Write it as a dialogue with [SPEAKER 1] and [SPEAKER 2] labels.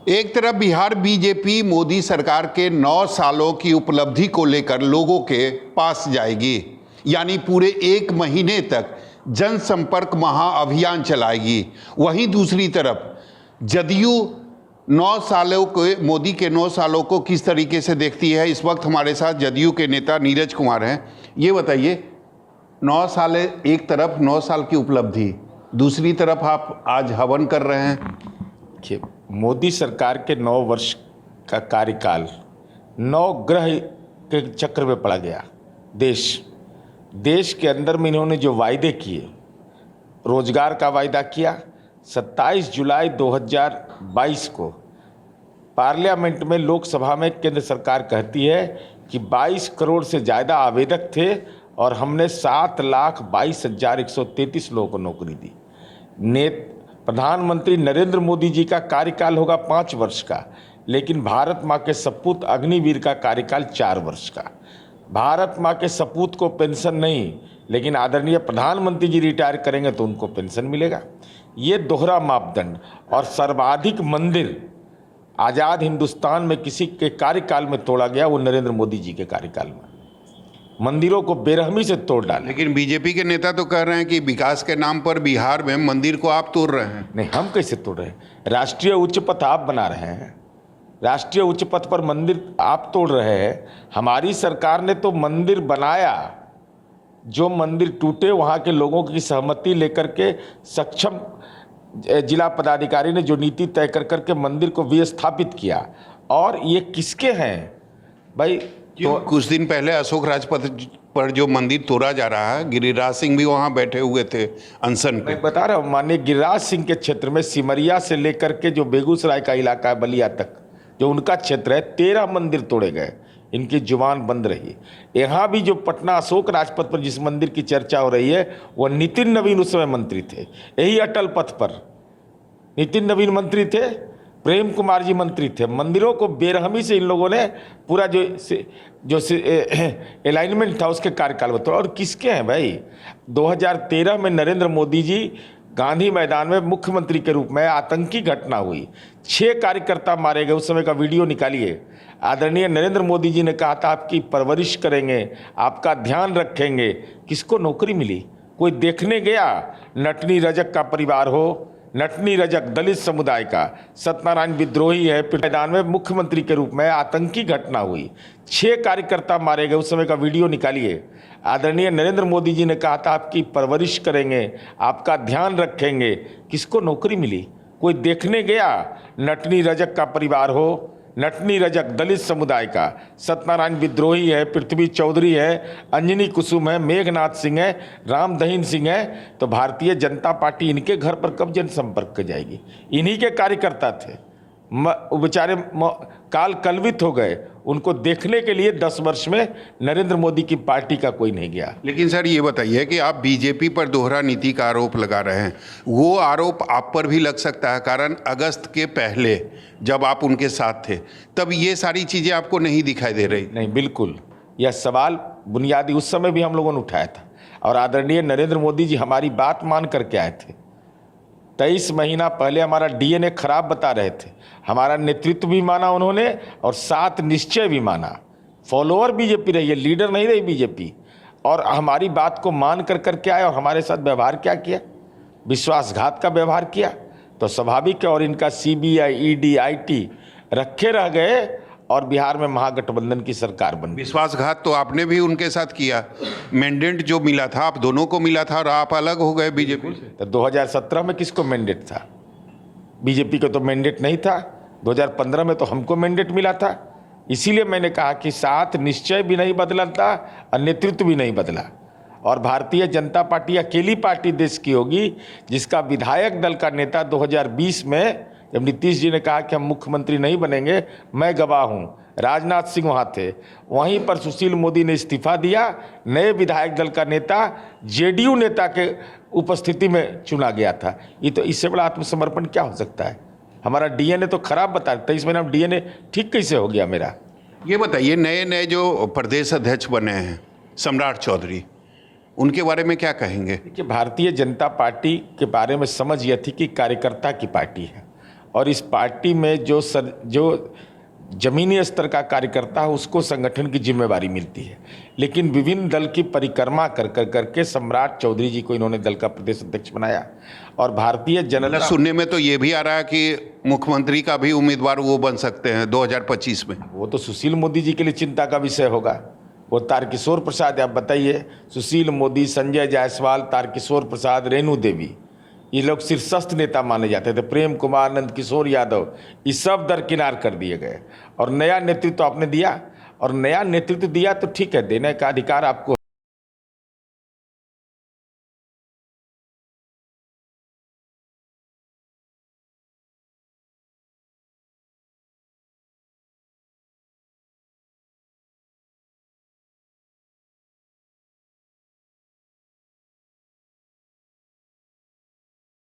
[SPEAKER 1] एक तरफ बिहार बीजेपी मोदी सरकार के 9 सालों की उपलब्धि को लेकर लोगों के पास जाएगी, यानी पूरे 1 महीने तक जनसंपर्क महाअभियान चलाएगी। वहीं दूसरी तरफ जदयू 9 सालों को, मोदी के 9 सालों को किस तरीके से देखती है। इस वक्त हमारे साथ जदयू के नेता नीरज कुमार हैं। ये बताइए, 9 साल एक तरफ, 9 साल की उपलब्धि, दूसरी तरफ आप आज हवन कर रहे हैं।
[SPEAKER 2] कि मोदी सरकार के 9 वर्ष का कार्यकाल 9 ग्रह के चक्र में पड़ा गया। देश के अंदर में इन्होंने जो वायदे किए, रोजगार का वायदा किया। 27 जुलाई 2022 को पार्लियामेंट में, लोकसभा में केंद्र सरकार कहती है कि 22 करोड़ से ज़्यादा आवेदक थे और हमने 7,22,133 लोगों को नौकरी दी। प्रधानमंत्री नरेंद्र मोदी जी का कार्यकाल होगा 5 वर्ष का, लेकिन भारत माँ के सपूत अग्निवीर का कार्यकाल 4 वर्ष का। भारत माँ के सपूत को पेंशन नहीं, लेकिन आदरणीय प्रधानमंत्री जी रिटायर करेंगे तो उनको पेंशन मिलेगा। ये दोहरा मापदंड। और सर्वाधिक मंदिर आज़ाद हिंदुस्तान में किसी के कार्यकाल में तोड़ा गया, वो नरेंद्र मोदी जी के कार्यकाल में। मंदिरों को बेरहमी से तोड़ डाला।
[SPEAKER 1] लेकिन बीजेपी के नेता तो कह रहे हैं कि विकास के नाम पर बिहार में मंदिर को आप तोड़ रहे हैं।
[SPEAKER 2] नहीं, हम कैसे तोड़ रहे हैं? राष्ट्रीय उच्च पथ आप बना रहे हैं, राष्ट्रीय उच्च पथ पर मंदिर आप तोड़ रहे हैं। हमारी सरकार ने तो मंदिर बनाया, जो मंदिर टूटे वहाँ के लोगों की सहमति लेकर के सक्षम जिला पदाधिकारी ने जो नीति तय कर करके मंदिर को विस्थापित किया। और ये किसके हैं भाई?
[SPEAKER 1] तो कुछ दिन पहले अशोक राजपथ पर जो मंदिर तोड़ा जा रहा है, गिरिराज सिंह भी वहां बैठे हुए थे अनशन पे।
[SPEAKER 2] मैं बता रहा हूँ, माननीय गिरिराज सिंह के क्षेत्र में सिमरिया से लेकर के जो बेगूसराय का इलाका है, बलिया तक जो उनका क्षेत्र है, 13 मंदिर तोड़े गए। इनकी जुबान बंद रही। यहाँ भी जो पटना अशोक राजपथ पर जिस मंदिर की चर्चा हो रही है, वह नितिन नवीन उस समय मंत्री थे। यही अटल पथ पर नितिन नवीन मंत्री थे, प्रेम कुमार जी मंत्री थे। मंदिरों को बेरहमी से इन लोगों ने पूरा जो अलाइनमेंट था उसके कार्यकाल में तोड़ा। और किसके हैं भाई? 2013 में नरेंद्र मोदी जी गांधी मैदान में मुख्यमंत्री के रूप में आतंकी घटना हुई, 6 कार्यकर्ता मारे गए। उस समय का वीडियो निकालिए। आदरणीय नरेंद्र मोदी जी ने कहा था आपकी परवरिश करेंगे, आपका ध्यान रखेंगे। किसको नौकरी मिली? कोई देखने गया? नटनी रजक का परिवार हो, नटनी रजक दलित समुदाय का, सत्यनारायण विद्रोही है, मैदान में मुख्यमंत्री के रूप में आतंकी घटना हुई, 6 कार्यकर्ता मारे गए। उस समय का वीडियो निकालिए। आदरणीय नरेंद्र मोदी जी ने कहा था आपकी परवरिश करेंगे, आपका ध्यान रखेंगे। किसको नौकरी मिली? कोई देखने गया? नटनी रजक का परिवार हो, नटनी रजक दलित समुदाय का, सत्यनारायण विद्रोही है, पृथ्वी चौधरी है, अंजनी कुसुम है, मेघनाथ सिंह है, राम दहीन सिंह है। तो भारतीय जनता पार्टी इनके घर पर कब जनसंपर्क कर जाएगी? इन्हीं के कार्यकर्ता थे, बेचारे काल कलवित हो गए। उनको देखने के लिए 10 वर्ष में नरेंद्र मोदी की पार्टी का कोई नहीं गया।
[SPEAKER 1] लेकिन सर ये बताइए कि आप बीजेपी पर दोहरा नीति का आरोप लगा रहे हैं, वो आरोप आप पर भी लग सकता है। कारण अगस्त के पहले जब आप उनके साथ थे, तब ये सारी चीज़ें आपको नहीं दिखाई दे रही।
[SPEAKER 2] नहीं, बिल्कुल। यह सवाल बुनियादी उस समय भी हम लोगों ने उठाया था और आदरणीय नरेंद्र मोदी जी हमारी बात मान करके आए थे। 23 महीना पहले हमारा डीएनए खराब बता रहे थे, हमारा नेतृत्व भी माना उन्होंने और 7 निश्चय भी माना। फॉलोअर बीजेपी रही है, लीडर नहीं रही बीजेपी। और हमारी बात को मान करके आए और हमारे साथ व्यवहार क्या किया? विश्वासघात का व्यवहार किया। तो स्वाभाविक है। और इनका सीबीआई, ईडी, आईटी रखे रह गए और बिहार में महागठबंधन की सरकार बन गई।
[SPEAKER 1] विश्वासघात तो आपने भी उनके साथ किया। मैंडेट जो मिला था आप दोनों को मिला था और आप अलग हो गए बीजेपी से।
[SPEAKER 2] तो 2017 में किसको मैंडेट था? बीजेपी को तो मैंडेट नहीं था। 2015 में तो हमको मैंडेट मिला था। इसीलिए मैंने कहा कि 7 निश्चय भी नहीं बदला था और नेतृत्व भी नहीं बदला। और भारतीय जनता पार्टी अकेली पार्टी देश की होगी जिसका विधायक दल का नेता 2020 में, जब नीतीश जी ने कहा कि हम मुख्यमंत्री नहीं बनेंगे, मैं गवाह हूं, राजनाथ सिंह वहां थे, वहीं पर सुशील मोदी ने इस्तीफा दिया। नए विधायक दल का नेता जेडीयू नेता के उपस्थिति में चुना गया था। ये तो इससे बड़ा आत्मसमर्पण क्या हो सकता है? हमारा डीएनए तो खराब बता, 23 महीना डीएनए ठीक कैसे हो गया मेरा?
[SPEAKER 1] ये बताइए, नए नए जो प्रदेश अध्यक्ष बने हैं सम्राट चौधरी, उनके बारे में क्या कहेंगे?
[SPEAKER 2] कि भारतीय जनता पार्टी के बारे में समझ यह थी कि कार्यकर्ता की पार्टी है और इस पार्टी में जो जमीनी स्तर का कार्यकर्ता है उसको संगठन की जिम्मेवारी मिलती है, लेकिन विभिन्न दल की परिक्रमा कर करके सम्राट चौधरी जी को इन्होंने दल का प्रदेश अध्यक्ष बनाया। और भारतीय जनता
[SPEAKER 1] सुनने में तो ये भी आ रहा है कि मुख्यमंत्री का भी उम्मीदवार वो बन सकते हैं 2025 में।
[SPEAKER 2] वो तो सुशील मोदी जी के लिए चिंता का विषय होगा। वो तारकिशोर प्रसाद, आप बताइए, सुशील मोदी, संजय जायसवाल, तारकिशोर प्रसाद, रेणु देवी, ये लोग शीर्षस्थ नेता माने जाते थे। प्रेम कुमार, नंदकिशोर यादव, ये सब दरकिनार कर दिए गए और नया नेतृत्व आपने दिया। और नया नेतृत्व दिया तो ठीक है, देने का अधिकार आपको